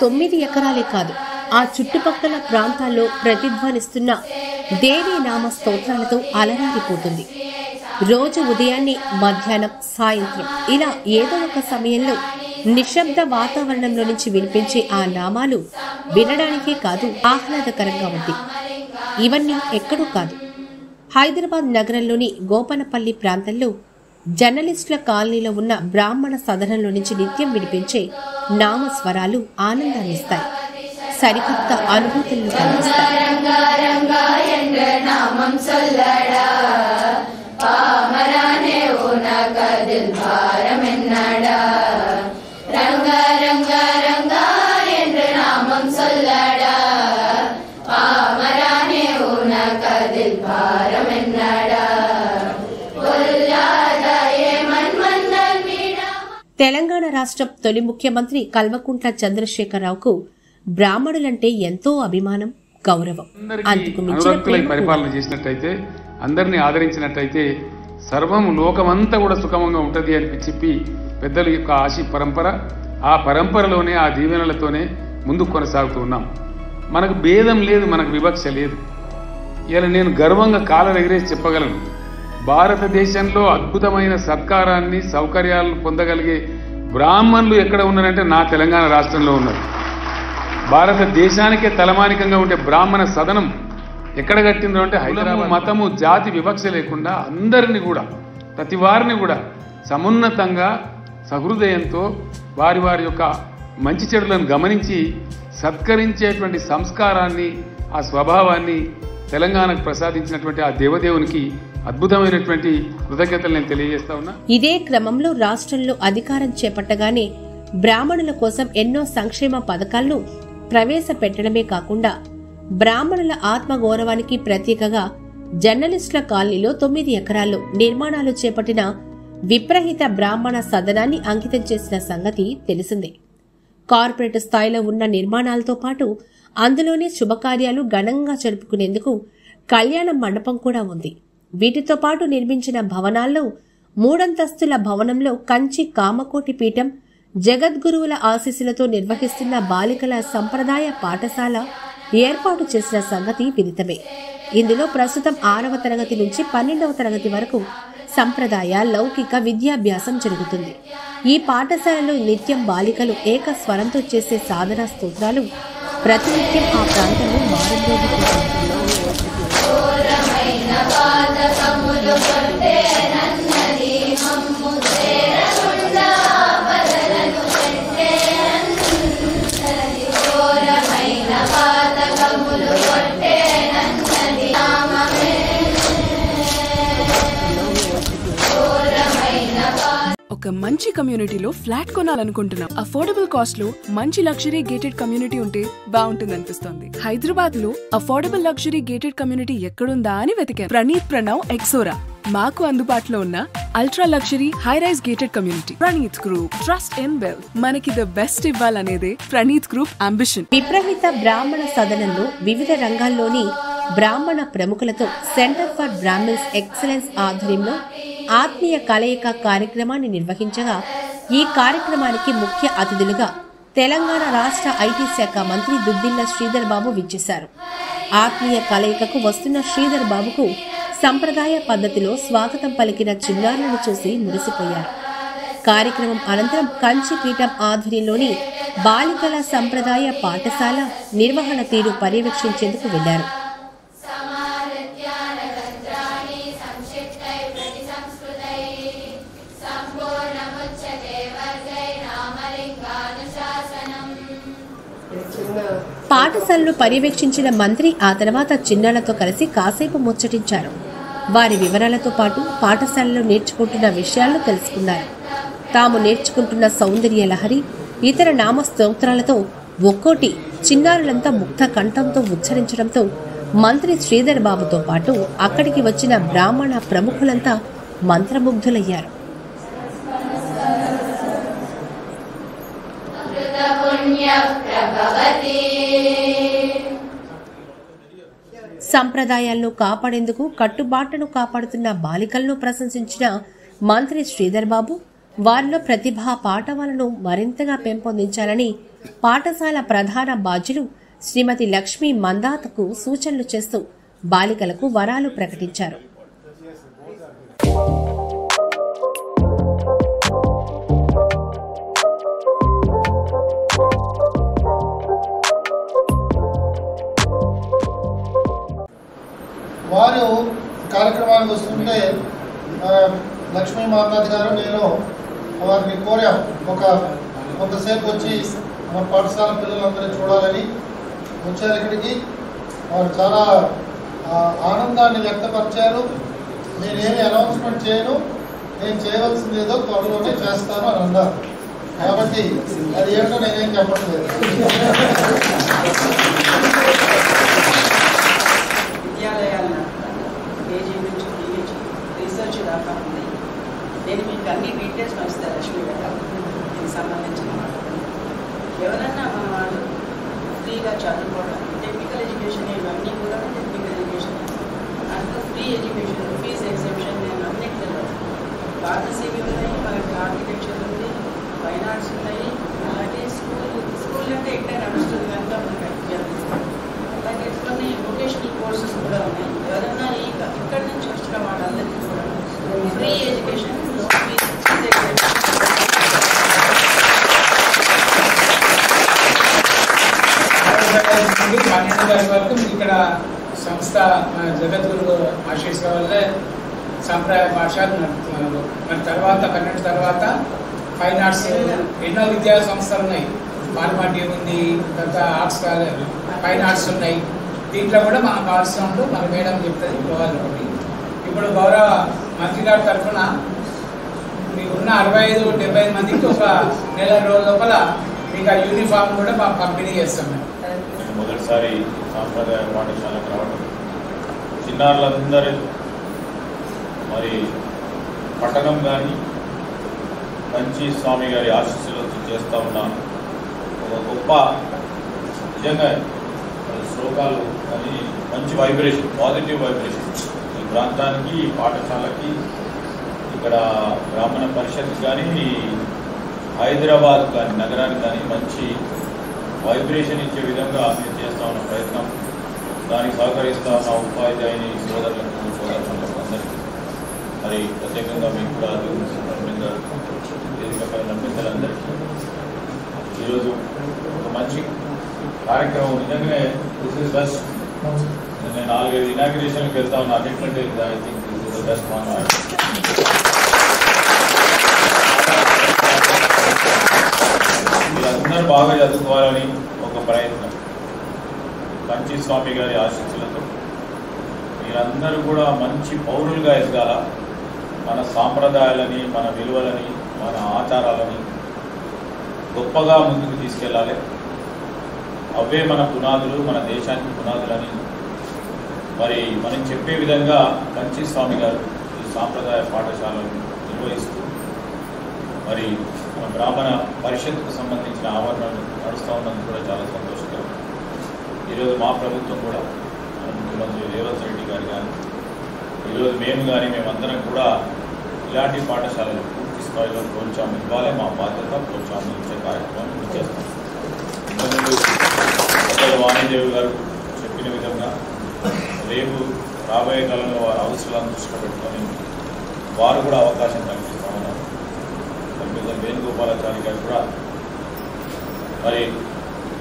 9 ఎకరాలే కాదు, ఆ చుట్టుపక్కల ప్రాంతాల్లో ప్రతిధ్వనిస్తున్న దేవీ నామ స్తోత్రాలతో అలరారిపోతుంది. రోజు ఉదయాన్నే, మధ్యాహ్నం, సాయంత్రం ఇలా ఏదో ఒక సమయంలో నిశ్శబ్ద వాతావరణంలో నుంచి వినిపించే ఆ నామాలు వినడానికే కాదు, ఆహ్లాదకరంగా ఉంది. ఇవన్నీ ఎక్కడో కాదు, హైదరాబాద్ నగరంలోని గోపనపల్లి ప్రాంతంలో జర్నలిస్టుల కాలనీలో ఉన్న బ్రాహ్మణ సదనంలో నుంచి నిత్యం వినిపించే నామస్వరాలు ఆనందాన్నిస్తాయి, సరికొత్త అనుభూతులను కలిగిస్తాయి. తెలంగాణ రాష్ట్రం తొలి ముఖ్యమంత్రి కల్వకుంట్ల చంద్రశేఖరరావుకు బ్రాహ్మణులంటే ఎంతో అభిమానం, గౌరవం. అందుకు మించిన పరిపాలన చేసినట్టయితే, అందరినీ ఆదరించినట్టయితే సర్వం లోకమంతా కూడా సుఖమంగా ఉంటది అని చెప్పి పెద్దల యొక్క ఆశీ పరంపర, ఆ పరంపరలోనే ఆ దీవెనలతోనే ముందుకు కొనసాగుతూ ఉన్నాం. మనకు భేదం లేదు, మనకు వివక్ష లేదు. ఇలా నేను గర్వంగా కాలర్ ఎగిరేసి చెప్పగలను, భారతదేశంలో అద్భుతమైన సత్కారాన్ని, సౌకర్యాలను పొందగలిగే బ్రాహ్మణులు ఎక్కడ ఉన్నారంటే నా తెలంగాణ రాష్ట్రంలో ఉన్నారు. భారతదేశానికే తలమానికంగా ఉండే బ్రాహ్మణ సదనం ఎక్కడ కట్టిందో అంటే హైదరాబాద్. మతము, జాతి వివక్ష లేకుండా అందరినీ కూడా, ప్రతి వారిని కూడా సమున్నతంగా, సహృదయంతో వారి వారి యొక్క మంచి చెడులను గమనించి సత్కరించేటువంటి సంస్కారాన్ని, ఆ స్వభావాన్ని తెలంగాణకు ప్రసాదించినటువంటి ఆ దేవదేవునికి అద్భుతమైనటువంటి కృతజ్ఞతలు నేను తెలియజేస్తా ఉన్నా. ఇదే క్రమంలో రాష్ట్రంలో అధికారం చేపట్టగానే బ్రాహ్మణుల కోసం ఎన్నో సంక్షేమ పథకాలను ప్రవేశపెట్టడమే కాకుండా బ్రాహ్మణుల ఆత్మగౌరవానికి ప్రతీకగా జర్నలిస్టుల కాలనీలో 9 ఎకరాల్లో నిర్మాణాలు చేపట్టిన విప్రహిత బ్రాహ్మణ సదనాన్ని అంకితం చేసిన సంగతి తెలిసిందే. కార్పొరేట్ స్థాయిలో ఉన్న నిర్మాణాలతో పాటు అందులోనే శుభకార్యాలు ఘనంగా జరుపుకునేందుకు కళ్యాణ మండపం కూడా ఉంది. వీటితో పాటు నిర్మించిన భవనాల్లో 3 అంతస్తుల భవనంలో కంచి కామకోటి పీఠం జగద్గురువుల ఆశీస్సులతో నిర్వహిస్తున్న బాలికల సంప్రదాయ పాఠశాల ఏర్పాటు చేసిన సంగతి విదితమే. ఇందులో ప్రస్తుతం 6వ తరగతి నుంచి 12వ తరగతి వరకు సంప్రదాయ, లౌకిక విద్యాభ్యాసం జరుగుతుంది. ఈ పాఠశాలలో నిత్యం బాలికలు ఏకస్వరంతో చేసే సాధనా స్తోత్రాలు ప్రతినిత్యం ఆ ప్రాంతంలో మారుమోగుతున్నాయి. ఒక మంచి కమ్యూనిటీలో ఫ్లాట్ కొనాలనుకుంటున్నాం. అఫోర్డబుల్ కాస్ట్ లో మంచి లగ్జరీ గేటెడ్ కమ్యూనిటీ ఉంటే బాగుంటుంది అనిపిస్తోంది. హైదరాబాద్ లో అఫోర్డబుల్ లగ్జరీ గేటెడ్ కమ్యూనిటీ ఎక్కడుందా అని వెతికాం. ప్రణీత్ ప్రణవ్ ఎక్సోరా మాకు అందుబాటులో ఉన్న ultra luxury high rise gated community. Praneeth group, trust in wealth. మనకి ద బెస్ట్ ఇవ్వాలనేదే ప్రణీత్ గ్రూప్ అంబిషన్. విప్రహిత బ్రాహ్మణ సదనంలో వివిధ రంగాల్లోని బ్రాహ్మణ ప్రముఖులతో సెంటర్ ఫర్ బ్రాహ్మిన్స్ ఎక్సలెన్స్ ఆధ్వర్యంలో ఆత్మీయ కలయిక కార్యక్రమాన్ని నిర్వహించగా, ఈ కార్యక్రమానికి ముఖ్య అతిథులుగా తెలంగాణ రాష్ట్ర ఐటీ శాఖ మంత్రి దుద్దిళ్ల శ్రీధర్ బాబు విచ్చేశారు. ఆత్మీయ కలయికకు వస్తున్న శ్రీధర్ బాబుకు సంప్రదాయ పద్ధతిలో స్వాగతం పలికిన చిన్నారులను చూసి మురిసిపోయారు. కార్యక్రమం అనంతరం కంచిపీఠం ఆధ్వర్యంలోని బాలికల సంప్రదాయ పాఠశాల నిర్వహణ తీరు పర్యవేక్షించేందుకు వెళ్లారు. పాఠశాలను పర్యవేక్షించిన మంత్రి ఆ తర్వాత చిన్నారులతో కలిసి కాసేపు ముచ్చటించారు. వారి వివరాలతో పాటు పాఠశాలలో నేర్చుకుంటున్న విషయాలను తెలుసుకున్నారు. తాము నేర్చుకుంటున్న సౌందర్య లహరి, ఇతర నామ స్తోత్రాలతో ఒక్కోటి చిన్నారులంతా ముక్త కంఠంతో ఉచ్చరించడంతో మంత్రి శ్రీధర్ బాబుతో పాటు అక్కడికి వచ్చిన బ్రాహ్మణ ప్రముఖులంతా మంత్రముగ్ధులయ్యారు. సంప్రదాయాలను కాపాడేందుకు కట్టుబాట్లను కాపాడుతున్న బాలికలను ప్రశంసించిన మంత్రి శ్రీధర్ బాబు వారిలో ప్రతిభా పాఠవాలను మరింతగా పెంపొందించాలని పాఠశాల ప్రధాన బాధ్యులు శ్రీమతి లక్ష్మీ మందాతకు సూచనలు చేస్తూ బాలికలకు వరాలు ప్రకటించారు. వారు కార్యక్రమానికి వస్తుంటే లక్ష్మీ మందాత్ గారు నేను వారిని కోరాం కొంతసేపు వచ్చి మన పాఠశాల పిల్లలందరినీ చూడాలని. వచ్చారు ఇక్కడికి. వారు చాలా ఆనందాన్ని వ్యక్తపరిచారు. నేనేమి అనౌన్స్మెంట్ చేయను, నేను చేయవలసింది ఏదో త్వరలోనే చేస్తాను అని అన్నారు. కాబట్టి అది ఏంటో నేనేం చెప్పట్లేదు. విద్యాలయాలను కేజీ నుంచి పీజీ రీసెర్చ్ దాకా ఉంది. నేను మీకు అన్ని డీటెయిల్స్ ఇస్తాను లక్ష్మీ గారు. దీనికి సంబంధించిన ఎవరన్నా మన వాళ్ళు ఫ్రీగా చదువుకోవడం, టెక్నికల్ ఎడ్యుకేషన్ ఇవన్నీ కూడా టెక్నికల్ ఎడ్యుకేషన్ అంతా ఫ్రీ ఎడ్యుకేషన్, ఫీజ్ ఎగ్జామ్షన్ నేను అన్నింటిలో ఫార్మసీవి ఉన్నాయి, మనకి ఆర్కిటెక్చర్ ఉంది, ఫైన్ ఆర్ట్స్ ఉన్నాయి, అలాగే స్కూల్ అంటే ఎక్కడ నడుస్తుంది కనుక మనకి అలాగే కొన్ని వొకేషనల్ కోర్సెస్ కూడా ఉన్నాయి. ఎవరైనా ఇక్కడ నుంచి వచ్చిన వాళ్ళందరికీ కూడా ఫ్రీ ఎడ్యుకేషన్ నుండి 12 వరకు ఇక్కడ సంస్థ జగద్గురు ఆశీస్ వల్లే సాంప్రదాయ పాఠశాల నడుపుతున్నారు. మరి తర్వాత 12 తర్వాత ఫైన్ ఆర్ట్స్ ఎన్నో విద్యా సంస్థలు ఉన్నాయి. పాల్మాటి ఉంది, తర్వాత ఆర్ట్స్ కాలేజ్, ఫైన్ ఆర్ట్స్ ఉన్నాయి. దీంట్లో కూడా మనం కావాల్సినప్పుడు మన మేడం చెప్తుంది పోవాలి. ఇప్పుడు గౌరవ మంత్రి గారి తరఫున మీకున్న 65-70 మందికి ఒక నెల రోజుల లోపల మీకు ఆ యూనిఫామ్ కూడా పంపిణీ చేస్తాం. మొదటిసారి సాంప్రదాయ పాఠశాలకు రావడం, చిన్నారులందరూ మరి పట్టణం కానీ మంచి స్వామి గారి ఆశీస్సులు చేస్తూ ఉన్నాను. ఒక గొప్ప నిజంగా శ్లోకాలు కానీ మంచి వైబ్రేషన్, పాజిటివ్ వైబ్రేషన్ ఈ ప్రాంతానికి, ఈ పాఠశాలకి, ఇక్కడ బ్రాహ్మణ పరిషత్ కానీ హైదరాబాద్ కానీ నగరానికి కానీ మంచి వైబ్రేషన్ ఇచ్చే విధంగా మేము చేస్తా ఉన్న ప్రయత్నం. దానికి సహకరిస్తా ఉన్న ఉపాధ్యాయుని సోదరులకు అందరికీ మరి ప్రత్యేకంగా మీకు కూడా వేదికపై ఉన్న పెద్దలందరికీ ఈరోజు ఒక మంచి కార్యక్రమం. నిజంగానే దిస్ ఇస్ బెస్ట్. నేను 4-5 ఇనాగ్రేషన్కి వెళ్తా ఉన్నా. అన్నింటికంటే I think this is the best one. మీరందరూ బాగా చదువుకోవాలని ఒక ప్రయత్నం. మంచి స్వామి గారి ఆశీస్సులతో మీరందరూ కూడా మంచి పౌరులుగా ఎదగాల. మన సాంప్రదాయాలని, మన విలువలని, మన ఆచారాలని గొప్పగా ముందుకు తీసుకెళ్ళాలి. అవే మన పునాదులు, మన దేశానికి పునాదులని మరి మనం చెప్పే విధంగా మంచి స్వామి గారు ఈ సాంప్రదాయ పాఠశాలను నిర్వహిస్తూ మరి మన బ్రాహ్మణ పరిషత్కు సంబంధించిన ఆవరణలు నడుస్తూ ఉన్నది కూడా చాలా సంతోషకరం. ఈరోజు మా ప్రభుత్వం కూడా ముఖ్యమంత్రి రేవంత్ రెడ్డి గారు కానీ ఈరోజు మేమందరం కూడా ఇలాంటి పాఠశాలలు పూర్తి స్థాయిలో ప్రోత్సాహం ఇవ్వాలి. మా బాధ్యత ప్రోత్సాహం ఇచ్చే కార్యక్రమాన్ని చేస్తాం. ఇంతకుముందు వాణిదేవి గారు చెప్పిన విధంగా రేపు రాబోయే కాలంలో వారి అవసరాలను దృష్టిలో పెట్టుకొని వారు కూడా అవకాశం కల్పిస్తూ ఉన్నారు. ప్రొఫెసర్ వేణుగోపాలాచారి గారు కూడా మరి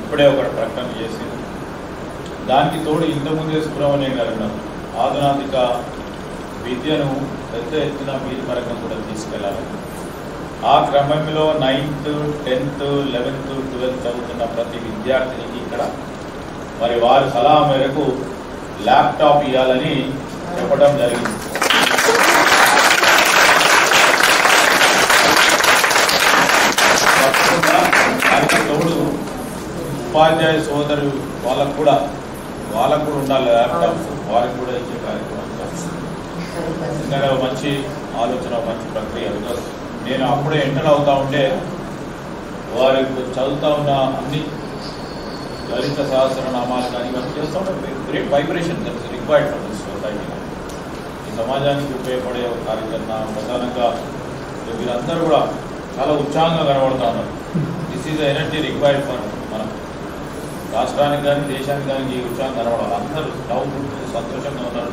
ఇప్పుడే ఒక ప్రకటన చేసి దానికి తోడు ఇంతకుముందే సుబ్రహ్మణ్యం గారు ఉన్నారు. ఆధునాతిక విద్యను పెద్ద ఎత్తున మీది పరంగా కూడా తీసుకెళ్లాలి. ఆ క్రమంలో 9th, 10th, 11th, 12th చదువుతున్న ప్రతి విద్యార్థినికి ఇక్కడ మరి వారి సలహా మేరకు ల్యాప్టాప్ ఇవ్వాలని చెప్పడం జరిగింది. దానికి తోడు ఉపాధ్యాయ సోదరు వాళ్ళకు కూడా ఉండాలి ల్యాప్టాప్స్, వారికి కూడా ఇచ్చే కార్యక్రమం. ఎందుకంటే మంచి ఆలోచన, మంచి ప్రక్రియ. నేను అప్పుడే ఎంటర్ అవుతా ఉంటే వారి చదువుతా ఉన్న అన్ని లలిత సహస్రనామాలు కానీ ఇవన్నీ చేస్తూ ఉంటే great vibration that's required for this society. ఈ సమాజానికి ఉపయోగపడే ఒక కార్యక్రమం. ప్రధానంగా వీళ్ళందరూ కూడా చాలా ఉత్సాహంగా కనబడుతూ ఉన్నారు. This is the energy required for మనం రాష్ట్రానికి కానీ దేశానికి కానీ ఈ ఉత్సాహం కనబడాలి. అందరూ నవ్వుకుంటూ సంతోషంగా ఉన్నారు.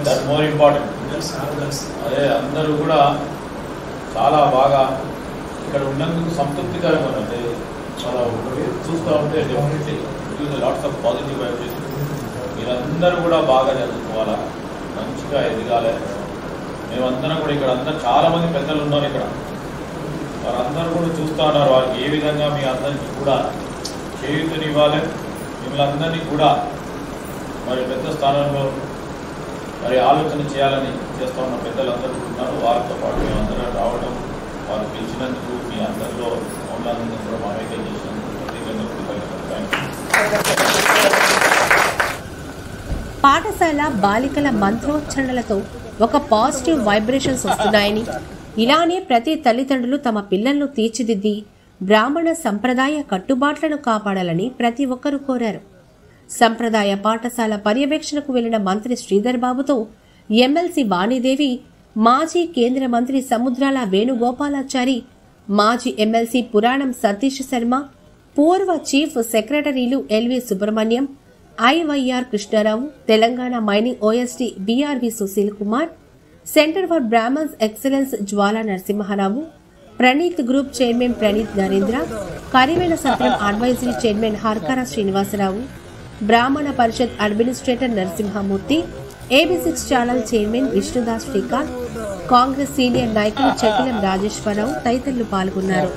That more important. అదే అందరూ కూడా చాలా బాగా ఇక్కడ ఉన్నందుకు సంతృప్తికరంగా ఉన్నది. చాలా చూస్తూ ఉంటే definitely lots of positive vibration. మీరందరూ కూడా బాగా చదువుకోవాలా, మంచిగా ఎదగాలి. మేమందరం కూడా ఇక్కడ అందరూ చాలామంది పెద్దలు ఉన్నారు ఇక్కడ. వారందరూ కూడా చూస్తూ ఉన్నారు వారికి ఏ విధంగా మీ అందరికీ కూడా చేయూతనివ్వాలి. మిమ్మల్ని అందరినీ కూడా మరి పెద్ద స్థానంలో మరి ఆలోచన చేయాలని చేస్తూ ఉన్న పెద్దలందరూ ఉన్నారు. వారితో పాటు మేమందరం రావడం, వారు పిలిచినందుకు మీ అందరిలో ఉన్నందుకు కూడా మామేకం చేసినందుకు పాఠశాల బాలికల మంత్రోచ్చరణలతో ఒక పాజిటివ్ వైబ్రేషన్స్ వస్తున్నాయని, ఇలానే ప్రతి తల్లిదండ్రులు తమ పిల్లలను తీర్చిదిద్ది బ్రాహ్మణ సంప్రదాయ కట్టుబాట్లను కాపాడాలని ప్రతి ఒక్కరూ కోరారు. సంప్రదాయ పాఠశాల పర్యవేక్షణకు వెళ్లిన మంత్రి శ్రీధర్ బాబుతో ఎమ్మెల్సీ వాణిదేవి, మాజీ కేంద్ర మంత్రి సముద్రాల వేణుగోపాలాచారి, మాజీ ఎమ్మెల్సీ పురాణం సతీష్ శర్మ, పూర్వ చీఫ్ సెక్రటరీలు LV Subrahmanyam, IYR Krishnarao, Telangana mining OSD BRV Sushil Kumar, center for Brahmins excellence Jwala Narasimharao, Praneeth group chairman Praneeth Narendra, Karivela Satram advisory chairman Harkara Srinivasarao, Brahmana Parishat administrator Narasimhamurthy, AB6 channel chairman Vishnudas Srikanth, Congress senior నాయకులు చకిలం రాజేశ్వరరావు తదితరులు పాల్గొన్నారు.